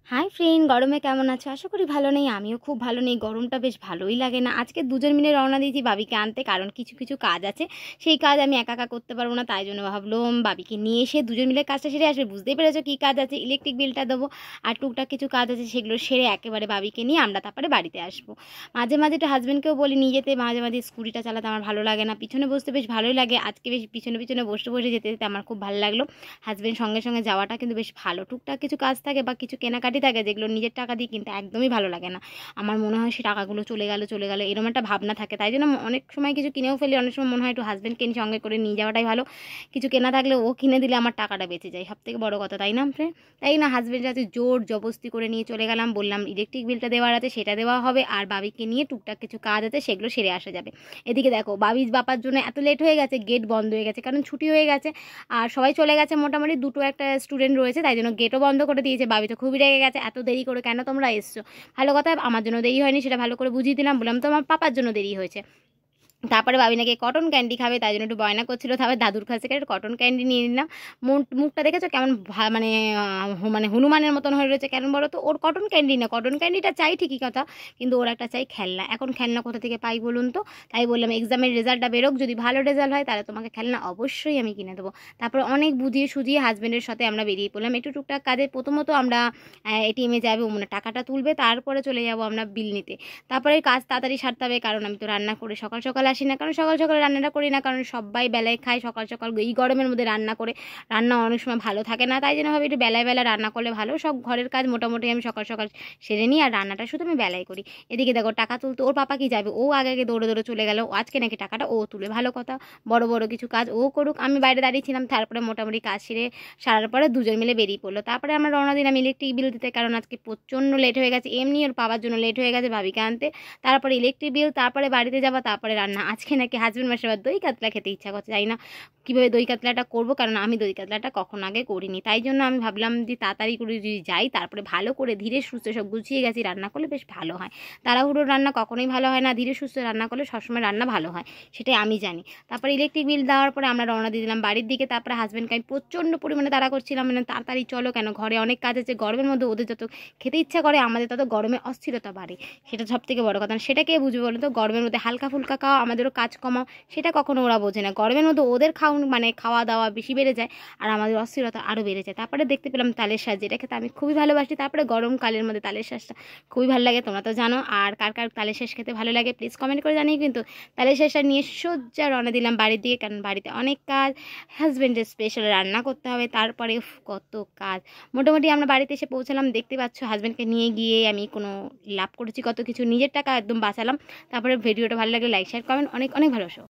Hi friend, গরমে কেমন আছো? আশা করি ভালো নেই। আমিও খুব ভালো নেই। গরমটা বেশ ভালোই লাগে না। আজকে দুজন মিলে রওনা দিয়েছি বাবিকে আনতে, কারণ কিছু কিছু কাজ আছে। সেই কাজ আমি একা একা করতে পারবো না, তাই জন্য ভাবলাম বাবিকে নিয়ে এসে দুজন মিলে কাজটা সেরে আসবে। বুঝতেই পেরেছো কী কাজ আছে। ইলেকট্রিক বিলটা দেবো আর টুকটাক কিছু কাজ আছে, সেগুলো সেরে একেবারে বাবিকে নিয়ে আমরা তারপরে বাড়িতে আসবো। মাঝে মাঝে একটু হাজব্যান্ডকেও বলি নিয়ে যেতে। মাঝে মাঝে স্কুটিটা চালাতে আমার ভালো লাগে না, পিছনে বসতে বেশ ভালোই লাগে। আজকে বেশ পিছনে পিছনে বসে বসে যেতে যেতে আমার খুব ভালো লাগলো। হাজব্যান্ড সঙ্গে সঙ্গে যাওয়াটা কিন্তু বেশ ভালো। টুকটাক কিছু কাজ থাকে বা কিছু কেনাকাটি থাকে, যেগুলো নিজের টাকা দিয়ে কিনতে একদমই ভালো লাগে না। আমার মনে হয় সে টাকাগুলো চলে গেল এরকম একটা ভাবনা থাকে। তাই জন্য অনেক সময় কিছু কিনেও ফেলি। অনেক সময় মনে হয় একটু হাজব্যান্ডকে সঙ্গে করে নিয়ে যাওয়াটাই ভালো। কিছু কেনা থাকলে ও কিনে দিলে আমার টাকাটা বেঁচে যায়, সব থেকে বড় কথা, তাই না ফ্রেন্ড? তাই না, হাজব্যান্ডের সাথে জোর জবস্তি করে নিয়ে চলে গেলাম। বললাম ইলেকট্রিক বিলটা দেওয়ার আছে, সেটা দেওয়া হবে, আর বাবিকে নিয়ে টুকটাক কিছু কাজ আছে, সেগুলো সেরে আসা যাবে। এদিকে দেখো, বাবির বাপার জন্য এত লেট হয়ে গেছে, গেট বন্ধ হয়ে গেছে, কারণ ছুটি হয়ে গেছে আর সবাই চলে গেছে। মোটামুটি দুটো একটা স্টুডেন্ট রয়েছে, তাই জন্য গেটও বন্ধ করে দিয়েছে। বাবি তো খুবই রেগে গেছে, এত দেরি করে কেন তোমরা এসছো? ভালো কথা, আমার জন্য দেরি হয়নি সেটা ভালো করে বুঝিয়ে দিলাম। বললাম তো আমার পাপার জন্য দেরি হয়েছে। তারপরে ভাবি নাকি কটন ক্যান্ডি খাবে, তাই জন্য একটু বায়না করছিল। তারপরে দাদুর কাছ থেকে একটু কটন ক্যান্ডি নিয়ে নিলাম। মুখটা দেখেছো কেমন মানে মানে হনুমানের মতন হয়ে রয়েছে? কেন বলো তো? ওর কটন ক্যান্ডি না, কটন ক্যান্ডিটা চাই ঠিকই কথা, কিন্তু ওর একটা চাই খেলনা। এখন খেলনা কোথা থেকে পাই বলুন তো? তাই বললাম এক্সামের রেজাল্টটা বেরোক, যদি ভালো রেজাল্ট হয় তাহলে তোমাকে খেলনা অবশ্যই আমি কিনে দেবো। তারপর অনেক বুঝিয়ে সুঝিয়ে হাজব্যান্ডের সাথে আমরা বেরিয়ে পড়লাম একটু টুকটাক কাজে। প্রথমত আমরা এটিএমে যাবো, মানে টাকাটা তুলবে, তারপরে চলে যাবো আমরা বিল নিতে। তারপরে কাজ তাড়াতাড়ি সারতে হবে, কারণ আমি তো রান্না করে সকাল সকাল আসি না। কারণ সকাল সকাল রান্নাটা করি না, কারণ সবাই বেলায় খায় সকাল সকাল। এই গরমের মধ্যে রান্না করে, রান্না অনেক সময় ভালো থাকে না, তাই জন্য ভাবি একটু বেলায় বেলা রান্না করলে ভালো। সব ঘরের কাজ মোটামুটি আমি সকাল সকাল সেরে নিই, আর রান্নাটা শুধু আমি বেলায় করি। এদিকে দেখো, টাকা তুলতে ওর পাপা কি যাবে, ও আগে আগে দৌড়ে দৌড়ে চলে গেল। আজকে নাকি টাকাটা ও তুলে, ভালো কথা। বড় বড় কিছু কাজ ও করুক, আমি বাইরে দাঁড়িয়েছিলাম। তারপরে মোটামুটি কাজ সারার পরে দুজন মিলে বেরিয়ে পড়লো। তারপরে আমরা রওনা দিলাম ইলেকট্রিক বিল দিতে, কারণ আজকে প্রচণ্ড লেট হয়ে গেছে। এমনি ওর বাবার জন্য লেট হয়ে গেছে ভাবিকে আনতে। তারপরে ইলেকট্রিক বিল, তারপরে বাড়িতে যাওয়া, তারপরে রান্না। আজকে নাকি হাজব্যান্ড মাসে আবার দই কাতলা খেতে ইচ্ছা করছে, জানি না কীভাবে দই কাতলাটা করবো, কারণ আমি দই কাতলাটা কখন আগে করিনি। তাই জন্য আমি ভাবলাম যে তাড়াতাড়ি করে যদি যাই, তারপরে ভালো করে ধীরে সুস্থে সব গুছিয়ে গেছি রান্না করলে বেশ ভালো হয়। তাড়াহুড়োর রান্না কখনোই ভালো হয় না, ধীরে সুস্থে রান্না করলে সবসময় রান্না ভালো হয়, সেটাই আমি জানি। তারপরে ইলেকট্রিক বিল দেওয়ার পরে আমরা রওনা দিয়ে দিলাম বাড়ির দিকে। তারপরে হাজব্যান্ডকে আমি প্রচণ্ড পরিমাণে তাড়া করছিলাম, মানে তাড়াতাড়ি চলো, কেন ঘরে অনেক কাজ আছে। গরমের মধ্যে ওদের যত খেতে ইচ্ছা করে, আমাদের তত গরমে অস্থিরতা বাড়ে, সেটা সব থেকে বড় কথা। সেটা কে বুঝবে বলো তো? গরমের মধ্যে হালকা ফুলকা খাওয়া, আমাদেরও কাজ কমাও, সেটা কখনো ওরা বোঝে না। গরমের মধ্যে ওদের মানে খাওয়া দাওয়া বেশি বেড়ে যায়, আর আমাদের অস্থিরতা আরও বেড়ে যায়। তারপরে দেখতে পেলাম তালের শাঁস, যেটা খেতে আমি খুবই ভালোবাসি। তারপরে গরমকালের মধ্যে তালের শাঁসটা খুবই ভালো লাগে, তোমরা তো জানো। আর কার কার তালের শাঁস খেতে ভালো লাগে প্লিজ কমেন্ট করে জানিয়ে। কিন্তু তালের শাঁসটা নিয়ে সোজা রওনা দিলাম বাড়ির দিকে, কারণ বাড়িতে অনেক কাজ, হাজব্যান্ডের স্পেশাল রান্না করতে হবে। তারপরে কত কাজ। মোটামুটি আমরা বাড়িতে এসে পৌঁছালাম। দেখতে পাচ্ছ হাজব্যান্ডকে নিয়ে গিয়ে আমি কোনো লাভ করেছি কত কিছু, নিজের টাকা একদম বাঁচালাম। তারপরে ভিডিওটা ভালো লাগলে লাইক শেয়ার কমেন্ট অনেক অনেক ভালোবাসো।